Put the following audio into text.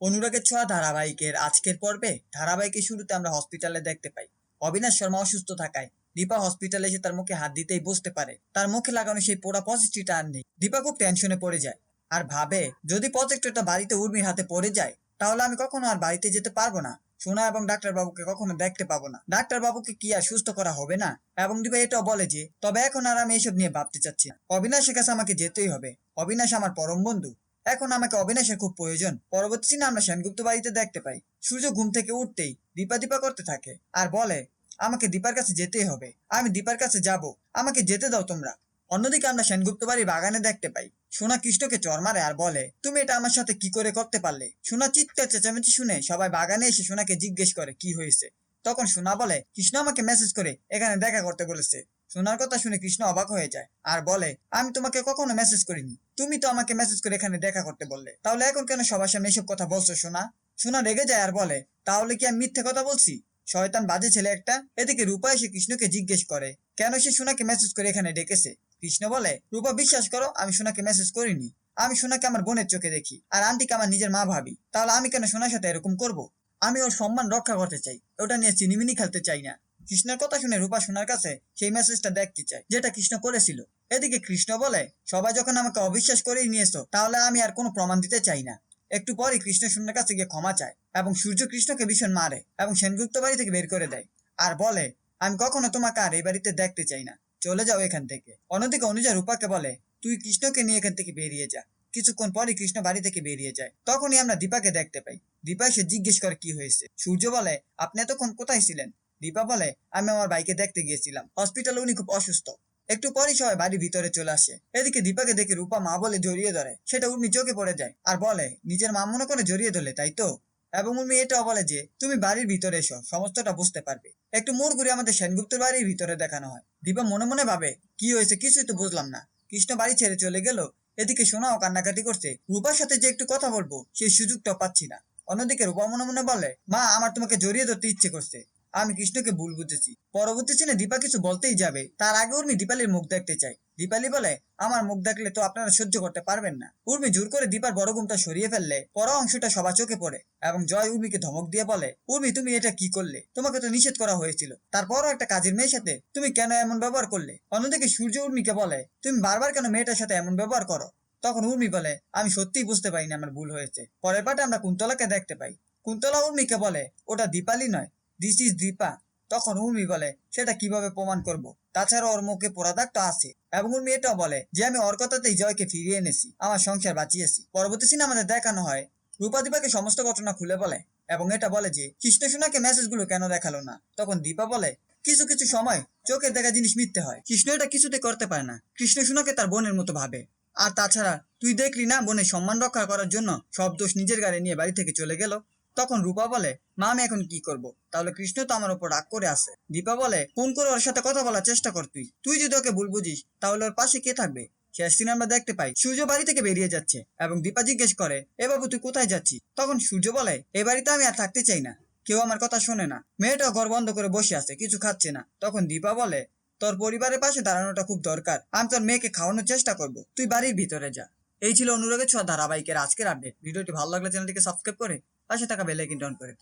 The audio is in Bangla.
অনুরাগের ছোঁয়া ধারাবাহিকের আজকের পর্বে ধারাবাহিকের শুরুতে আমরা হসপিটালে দেখতে পাই অবিনাশ শর্মা অসুস্থ থাকায় দীপা হসপিটালে এসে তার মুখে হাত দিতেই বুঝতে পারে তার মুখে লাগানো সেই পোড়া পজিটিভটা আর নেই। দীপা খুব টেনশনে পড়ে যায় আর ভাবে যদি প্রজেক্টরটা বাড়িতে উর্মির হাতে পড়ে যায় তাহলে আমি কখনো আর বাড়িতে যেতে পারবো না। সোনা এবং ডাক্তার বাবুকে কখনো দেখতে পাবো না। ডাক্তার বাবুকে কি আর সুস্থ করা হবে না? এবং দীপা এটাও বলে যে তবে এখন আর আমি এসব নিয়ে ভাবতে চাচ্ছি না। অবিনাশের কাছে আমাকে যেতেই হবে। অবিনাশ আমার পরম বন্ধু। এখন আমাকে অবিনাশের খুব প্রয়োজন। পরবর্তী সিনে আমরা সেনগুপ্ত বাড়িতে দেখতে পাই সূর্য ঘুম থেকে উঠতেই দীপা দীপা করতে থাকে আর বলে আমাকে দীপার কাছে যেতেই হবে। আমি দীপার কাছে যাব, আমাকে যেতে দাও তোমরা। অন্যদিকে আমরা সেনগুপ্ত বাড়ির বাগানে দেখতে পাই সোনা কৃষ্ণকে চর মারে আর বলে তুমি এটা আমার সাথে কি করে করতে পারলে? সোনা চিৎকার চেঁচামেচি শুনে সবাই বাগানে এসে সোনাকে জিজ্ঞেস করে কি হয়েছে। তখন সোনা বলে কৃষ্ণ আমাকে মেসেজ করে এখানে দেখা করতে বলেছে। সোনার কথা শুনে কৃষ্ণ অবাক হয়ে যায় আর বলে আমি তোমাকে কখনো মেসেজ করিনি, তুমি তো আমাকে মেসেজ করে এখানে দেখা করতে বললে, তাহলে এখন কেন সবার সামনে এসব কথা বলছো সোনা? সোনা রেগে যায় আর বলে তাহলে কি আমি মিথ্যে কথা বলছি? শয়তান বাজে ছেলে একটা। এদিকে রূপা এসে কৃষ্ণকে জিজ্ঞেস করে কেন সে সোনাকে মেসেজ করে এখানে ডেকেছে। কৃষ্ণ বলে রূপা বিশ্বাস করো আমি সোনাকে মেসেজ করিনি। আমি সোনাকে আমার বোনের চোখে দেখি আর আন্টিকে আমার নিজের মা ভাবি, তাহলে আমি কেন সোনার সাথে এরকম করব? আমি ওর সম্মান রক্ষা করতে চাই, ওটা নিয়ে চিনিমিনি খেলতে চাই না। কৃষ্ণের কথা শুনে রূপা সোনার কাছে সেই মেসেজটা দেখতে চায় যেটা কৃষ্ণ করেছিল। এদিকে কৃষ্ণ বলে সবাই যখন আমাকে অবিশ্বাস করেই নিয়েছো তাহলে আমি আর কোনো প্রমাণ দিতে চাই না। একটু পরই কৃষ্ণ সোনার কাছে গিয়ে ক্ষমা চায় এবং সূর্য কৃষ্ণকে ভীষণ মারে এবং সেনগুপ্ত বাড়ি থেকে বের করে দেয় আর বলে আমি কখনো তোমাকে আর এই বাড়িতে দেখতে চাই না, চলে যাও এখান থেকে। অন্যদিকে অনুজা রূপাকে বলে তুই কৃষ্ণকে নিয়ে এখান থেকে বেরিয়ে যা। কিছুক্ষণ পরই কৃষ্ণ বাড়ি থেকে বেরিয়ে যায়। তখনই আমরা দীপাকে দেখতে পাই। দীপা এসে জিজ্ঞেস করে কি হয়েছে। সূর্য বলে আপনি এতক্ষণ কোথায় ছিলেন? দীপা বলে আমি আমার ভাইকে দেখতে গিয়েছিলাম, হসপিটালে উনি খুব অসুস্থ। একটু পরই সবাই বাড়ির ভিতরে চলে আসে। এদিকে দীপাকে দেখে রূপা মা বলে জড়িয়ে ধরে, সেটা উর্মি চোখে পড়ে যায় আর বলে নিজের মা মনে করে জড়িয়ে ধরলে তাই তো? এবং উর্মি এটাও বলে যে তুমি বাড়ির ভিতরে এসো, সমস্তটা বুঝতে পারবে। একটু মোড় ঘুরে আমাদের সেনগুপ্তের বাড়ির ভিতরে দেখানো হয়। দীপা মনে মনে ভাবে কি হয়েছে কিছুই তো বুঝলাম না। কৃষ্ণ বাড়ি ছেড়ে চলে গেল। এদিকে সোনাও কান্নাকাটি করছে, রূপার সাথে যে একটু কথা বলবো সেই সুযোগটা পাচ্ছি না। অন্যদিকে রূপা মনে মনে বলে মা আমার তোমাকে জড়িয়ে ধরতে ইচ্ছে করছে, আমি কৃষ্ণকে ভুল বুঝেছি। পরবর্তী সিনে দীপা কিছু বলতেই যাবে তার আগে উর্মি দীপালির মুখ দেখতে চায়। দীপালি বলে আমার মুখ দেখলে তো আপনারা সহ্য করতে পারবেন না। উর্মি জোর করে দীপার বড় ঘুমটা সরিয়ে ফেললে পড়া অংশটা সবার চোখে পড়ে এবং জয় উর্মিকে ধমক দিয়ে বলে উর্মি তুমি এটা কি করলে? তোমাকে তো নিষেধ করা হয়েছিল, তারপরও একটা কাজের মেয়ের সাথে তুমি কেন এমন ব্যবহার করলে? অন্যদিকে সূর্য উর্মিকে বলে তুমি বারবার কেন মেয়েটার সাথে এমন ব্যবহার করো? তখন উর্মি বলে আমি সত্যিই বুঝতে পারিনি আমার ভুল হয়েছে। পরের পাটে আমরা কুন্তলাকে দেখতে পাই। কুন্তলা উর্মিকে বলে ওটা দীপালি নয়, দিস ইজ দীপা। তখন উর্মি বলে সেটা কিভাবে প্রমাণ করব? তাছাড়া ওর মুখে পোড়া দাগ তো আছে। এবং উর্মি এটাও বলে যে আমি ওর কথাতেই জয়কে ফিরিয়ে এনেছি, আমার সংসার বাঁচিয়েছি। পরবর্তী সিনে আমাদের দেখানো হয় রূপা দীপাকে সমস্ত ঘটনা খুলে বলে এবং এটা বলে যে কৃষ্ণ সোনাকে মেসেজগুলো কেন দেখালো না। তখন দীপা বলে কিছু কিছু সময় চোখের দেখা জিনিস মিথ্যে হয়, কৃষ্ণ এটা কিছুতে করতে পারে না। কৃষ্ণ সোনাকে তার বোনের মতো ভাবে। আর তাছাড়া তুই দেখলি না বোনের সম্মান রক্ষা করার জন্য সব দোষ নিজের গাড়ি নিয়ে বাড়ি থেকে চলে গেল। তখন রূপা বলে মা আমি এখন কি করব? তাহলে কৃষ্ণ তো আমার উপর রাগ করে আছে। দীপা বলে ফোন করে ওর সাথে কথা বলার চেষ্টা কর, তুই তুই যদি ওকে ভুল বুঝিস তাহলে ওর পাশে কে থাকবে? শেষ দিন আমরা দেখতে পাই সূর্য বাড়ি থেকে বেরিয়ে যাচ্ছে এবং দীপা জিজ্ঞেস করে এ বাবু তুই কোথায় যাচ্ছিস? তখন সূর্য বলে এই বাড়িতে আমি আর থাকতে চাই না, কেউ আমার কথা শোনে না। মেয়েটাও ঘর বন্ধ করে বসে আছে, কিছু খাচ্ছে না। তখন দীপা বলে তোর পরিবারের পাশে দাঁড়ানোটা খুব দরকার, আমি তোর মেয়েকে খাওয়ানোর চেষ্টা করব, তুই বাড়ির ভিতরে যা। এই ছিল অনুরাগের ছোঁয়া ধারাবাহিকের আজকের আপডেট। ভিডিওটি ভালো লাগলে চ্যানেলটিকে সাবস্ক্রাইব করে পাশে থাকা বেল আইকনটি অন করে